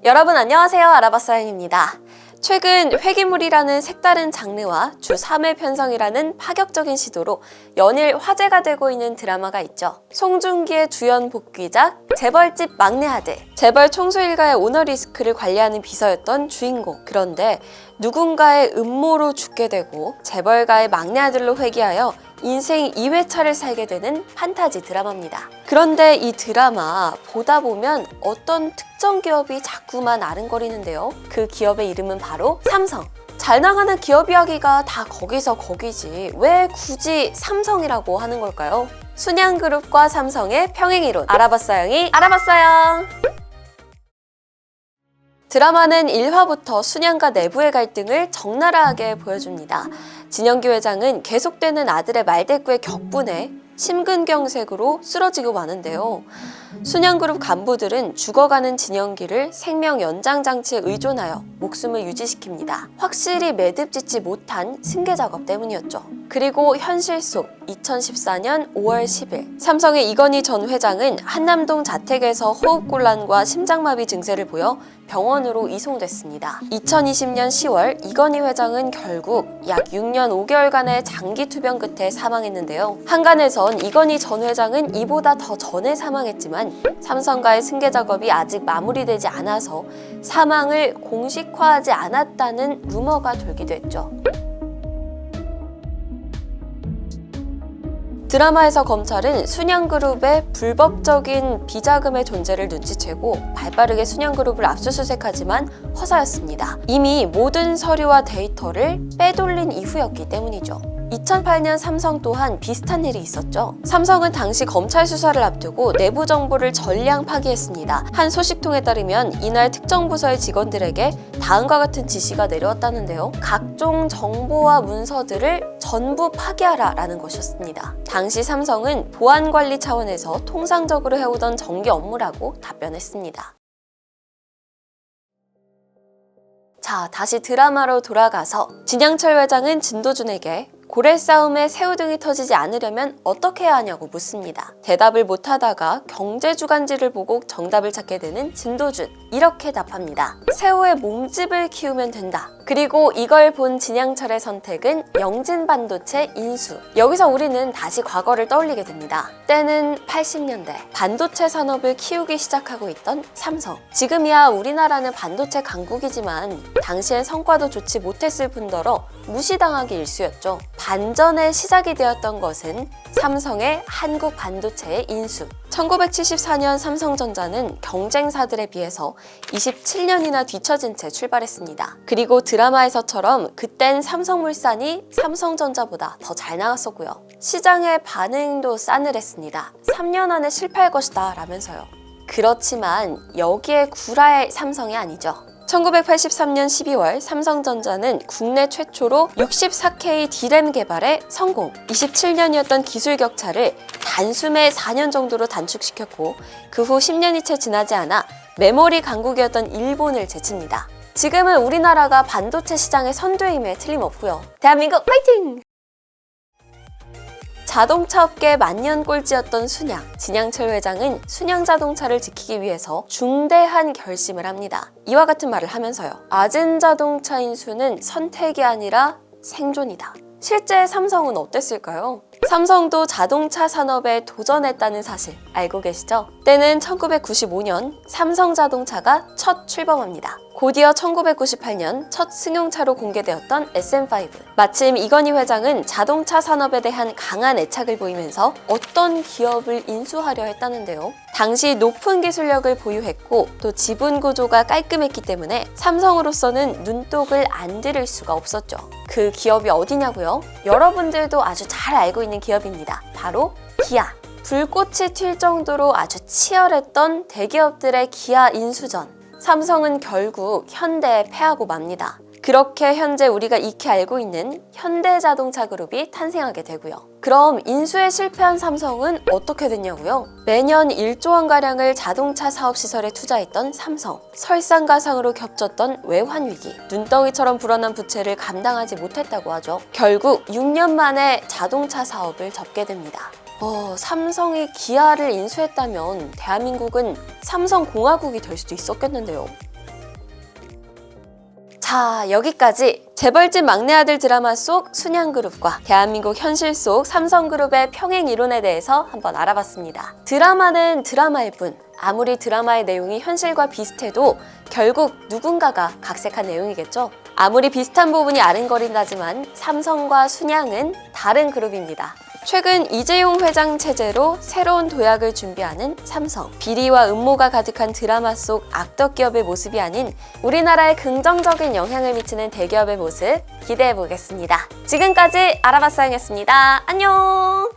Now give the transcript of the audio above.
여러분 안녕하세요. 아라바사양입니다. 최근 회기물이라는 색다른 장르와 주 3회 편성이라는 파격적인 시도로 연일 화제가 되고 있는 드라마가 있죠. 송중기의 주연 복귀작 재벌집 막내 아들. 재벌 총수 일가의 오너 리스크를 관리하는 비서였던 주인공. 그런데 누군가의 음모로 죽게 되고 재벌가의 막내 아들로 회귀하여 인생 2회차를 살게 되는 판타지 드라마입니다. 그런데 이 드라마 보다 보면 어떤 특정 기업이 자꾸만 아른거리는데요. 그 기업의 이름은 바로 삼성. 잘 나가는 기업 이야기가 다 거기서 거기지 왜 굳이 삼성이라고 하는 걸까요? 순양그룹과 삼성의 평행이론. 아라바사양이 알아봤어요. 드라마는 1화부터 순양가 내부의 갈등을 적나라하게 보여줍니다. 진영기 회장은 계속되는 아들의 말대꾸에 격분해 심근경색으로 쓰러지고 마는데요. 순양그룹 간부들은 죽어가는 진영기를 생명 연장 장치에 의존하여 목숨을 유지시킵니다. 확실히 매듭짓지 못한 승계 작업 때문이었죠. 그리고 현실 속 2014년 5월 10일 삼성의 이건희 전 회장은 한남동 자택에서 호흡곤란과 심장마비 증세를 보여 병원으로 이송됐습니다. 2020년 10월 이건희 회장은 결국 약 6년 5개월간의 장기 투병 끝에 사망했는데요. 한간에선 이건희 전 회장은 이보다 더 전에 사망했지만 삼성과의 승계 작업이 아직 마무리되지 않아서 사망을 공식화하지 않았다는 루머가 돌기도 했죠. 드라마에서 검찰은 순양그룹의 불법적인 비자금의 존재를 눈치채고 발빠르게 순양그룹을 압수수색하지만 허사였습니다. 이미 모든 서류와 데이터를 빼돌린 이후였기 때문이죠. 2008년 삼성 또한 비슷한 일이 있었죠. 삼성은 당시 검찰 수사를 앞두고 내부 정보를 전량 파기했습니다. 한 소식통에 따르면 이날 특정 부서의 직원들에게 다음과 같은 지시가 내려왔다는데요. 각종 정보와 문서들을 전부 파기하라 라는 것이었습니다. 당시 삼성은 보안관리 차원에서 통상적으로 해오던 정기 업무라고 답변했습니다. 자, 다시 드라마로 돌아가서 진양철 회장은 진도준에게 고래 싸움에 새우등이 터지지 않으려면 어떻게 해야 하냐고 묻습니다. 대답을 못하다가 경제주간지를 보고 정답을 찾게 되는 진도준. 이렇게 답합니다. 새우의 몸집을 키우면 된다. 그리고 이걸 본 진양철의 선택은 영진반도체 인수. 여기서 우리는 다시 과거를 떠올리게 됩니다. 때는 80년대 반도체 산업을 키우기 시작하고 있던 삼성. 지금이야 우리나라는 반도체 강국이지만 당시엔 성과도 좋지 못했을 뿐더러 무시당하기 일쑤였죠. 반전의 시작이 되었던 것은 삼성의 한국 반도체의 인수. 1974년 삼성전자는 경쟁사들에 비해서 27년이나 뒤처진 채 출발했습니다. 그리고 드라마에서처럼 그땐 삼성물산이 삼성전자보다 더 잘 나갔었고요. 시장의 반응도 싸늘했습니다. 3년 안에 실패할 것이다 라면서요. 그렇지만 여기에 구라의 삼성이 아니죠. 1983년 12월 삼성전자는 국내 최초로 64K D램 개발에 성공. 27년이었던 기술 격차를 단숨에 4년 정도로 단축시켰고 그 후 10년이 채 지나지 않아 메모리 강국이었던 일본을 제칩니다. 지금은 우리나라가 반도체 시장의 선두임에 틀림없고요. 대한민국 파이팅! 자동차 업계 만년 꼴찌였던 순양. 진양철 회장은 순양자동차를 지키기 위해서 중대한 결심을 합니다. 이와 같은 말을 하면서요. 아젠자동차 인수는 선택이 아니라 생존이다. 실제 삼성은 어땠을까요? 삼성도 자동차 산업에 도전했다는 사실 알고 계시죠? 때는 1995년 삼성자동차가 첫 출범합니다. 곧이어 1998년 첫 승용차로 공개되었던 SM5. 마침 이건희 회장은 자동차 산업에 대한 강한 애착을 보이면서 어떤 기업을 인수하려 했다는데요. 당시 높은 기술력을 보유했고 또 지분 구조가 깔끔했기 때문에 삼성으로서는 눈독을 안 들일 수가 없었죠. 그 기업이 어디냐고요? 여러분들도 아주 잘 알고 있는 기업입니다. 바로 기아. 불꽃이 튈 정도로 아주 치열했던 대기업들의 기아 인수전. 삼성은 결국 현대에 패하고 맙니다. 그렇게 현재 우리가 익히 알고 있는 현대자동차그룹이 탄생하게 되고요. 그럼 인수에 실패한 삼성은 어떻게 됐냐고요? 매년 1조 원가량을 자동차 사업시설에 투자했던 삼성. 설상가상으로 겹쳤던 외환위기. 눈덩이처럼 불어난 부채를 감당하지 못했다고 하죠. 결국 6년 만에 자동차 사업을 접게 됩니다. 삼성이 기아를 인수했다면 대한민국은 삼성공화국이 될 수도 있었겠는데요. 자, 여기까지 재벌집 막내 아들 드라마 속 순양그룹과 대한민국 현실 속 삼성그룹의 평행 이론에 대해서 한번 알아봤습니다. 드라마는 드라마일 뿐, 아무리 드라마의 내용이 현실과 비슷해도 결국 누군가가 각색한 내용이겠죠? 아무리 비슷한 부분이 아른거린다지만 삼성과 순양은 다른 그룹입니다. 최근 이재용 회장 체제로 새로운 도약을 준비하는 삼성. 비리와 음모가 가득한 드라마 속 악덕 기업의 모습이 아닌 우리나라에 긍정적인 영향을 미치는 대기업의 모습 기대해 보겠습니다. 지금까지 알아봤어요였습니다. 안녕!